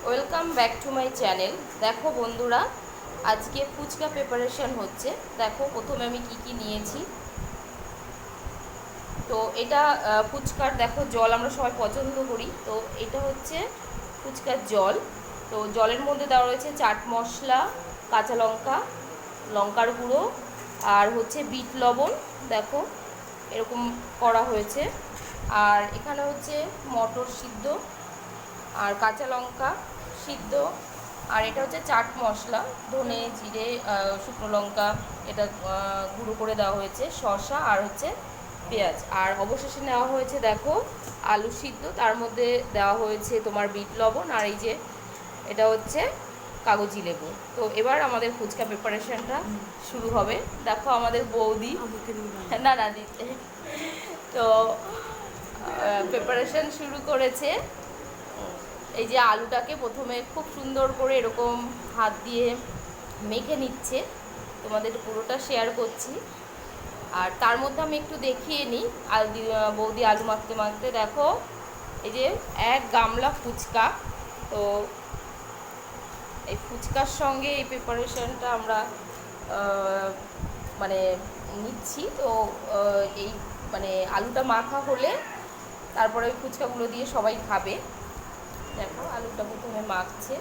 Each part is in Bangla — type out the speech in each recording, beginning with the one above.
Welcome back to my channel. দেখো বন্ধুরা, আজকে ফুচকা প্রিপারেশন হচ্ছে। দেখো প্রথমে আমি কি কি নিয়েছি। তো এটা ফুচকার দেখো জল আমরা সবাই পছন্দ করি। তো এটা হচ্ছে ফুচকার জল। তো জলের মধ্যে দেওয়া রয়েছে চাট মশলা, কাঁচা লঙ্কা, লঙ্কার গুঁড়ো, আর হচ্ছে বিট লবণ। দেখো এরকম করা হয়েছে। আর এখানে হচ্ছে মটর সিদ্ধ আর কাঁচা লঙ্কা সিদ্ধ, আর এটা হচ্ছে চাট মশলা, ধনে জিরে শুকনো লঙ্কা, এটা গুঁড়ো করে দেওয়া হয়েছে, শসা আর হচ্ছে পেঁয়াজ। আর অবশেষে নেওয়া হয়েছে দেখো আলু সিদ্ধ, তার মধ্যে দেওয়া হয়েছে তোমার বিট লবণ, আর এই যে এটা হচ্ছে কাগজি লেবু। তো এবার আমাদের ফুচকা প্রিপারেশনটা শুরু হবে। দেখো আমাদের বৌদি না না দিতে তো প্রিপারেশন শুরু করেছে। এই যে আলুটাকে প্রথমে খুব সুন্দর করে এরকম হাত দিয়ে মেখে নিচ্ছে, তোমাদের পুরোটা শেয়ার করছি। আর তার মধ্যে আমি একটু দেখিয়ে নিই বৌদি আলু মাখতে মাখতে। দেখো এই যে এক গামলা ফুচকা। তো এই ফুচকার সঙ্গে এই প্রিপারেশনটা আমরা মানে নিচ্ছি। তো এই মানে আলুটা মাখা হলে তারপরে ওই ফুচকাগুলো দিয়ে সবাই খাবে। দেখো আলুটা প্রথমে মাখছে।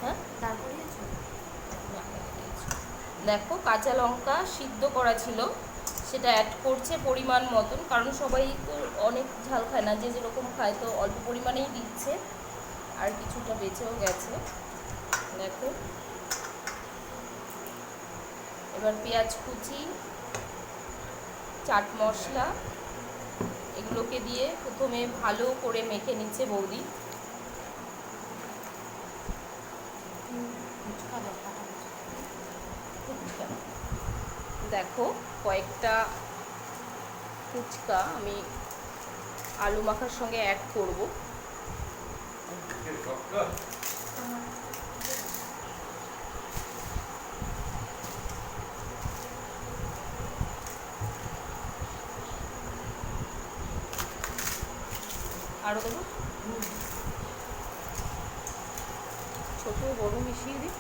হ্যাঁ, দেখো কাঁচা লঙ্কা সিদ্ধ করা ছিল, সেটা অ্যাড করছে পরিমাণ মতন, কারণ সবাই তো অনেক ঝাল খায় না, যে যেরকম খায় তো অল্প পরিমাণেই দিচ্ছে। আর কিছুটা বেঁচেও গেছে। দেখো এবার পেঁয়াজ কুচি, চাট মশলা এগুলোকে দিয়ে প্রথমে ভালো করে মেখে নিচ্ছে বৌদি। দেখো কয়েকটা ফুচকা আমি আলু মাখার সঙ্গে অ্যাড করব। আরও দেবো, ছোটো বড় মিশিয়ে দিই।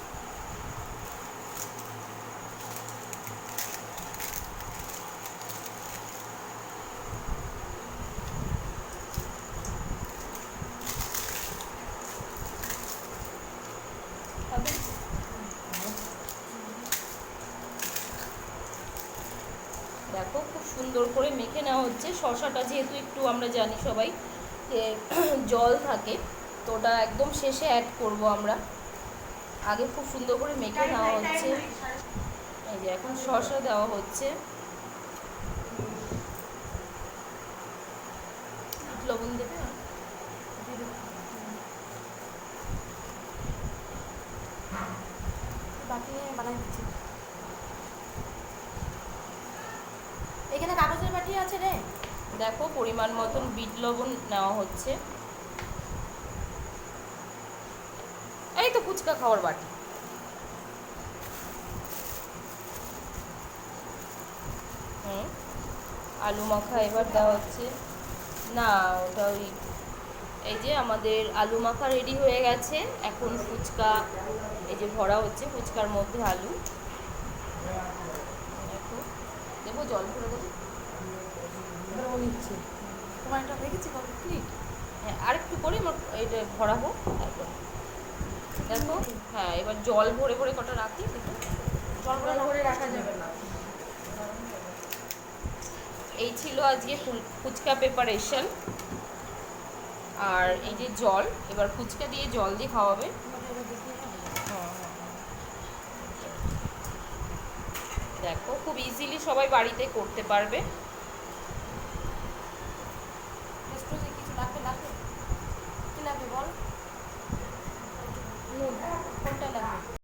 দেখো খুব সুন্দর করে মেখে নেওয়া হচ্ছে। শশাটা যেহেতু একটু আমরা জানি সবাই যে জল থাকে, তো ওটা একদম শেষে অ্যাড করব আমরা। আগে খুব সুন্দর করে মেখে নেওয়া হচ্ছে। এই যে এখন শসা দেওয়া হচ্ছে, লবণ দেবে। এখানে কাগজের বাটি আছে রে। দেখো পরিমাণ মতন বিট লবণ নেওয়া হচ্ছে। এই তো ফুচকা খাওয়ার বাটি। আলু মাখা এবার দেওয়া হচ্ছে। না ওটা ওই এই যে আমাদের আলু মাখা রেডি হয়ে গেছে। এখন ফুচকা এই যে ভরা হচ্ছে, ফুচকার মধ্যে আলু। দেখো দেবো, জল ভরে দেবো। নিচ্ছে তোমার এটা হয়ে গেছে কমপ্লিট। হ্যাঁ আরেকটু করে আমার এটা ভরা হোক তারপর। দেখো হ্যাঁ এবার জল ভরে ভরে কটা রাখি। জল ভরে রাখা যাবে না। এই ছিল আজকে ফুচকা প্রিপারেশন। আর এই যে জল, এবার ফুচকা দিয়ে জল দিয়ে খাওয়াবে। দেখো খুব ইজিলি সবাই বাড়িতে করতে পারবে। কিছু লাগবে লাগবে কি লাগবে বল, কোনটা লাগবে?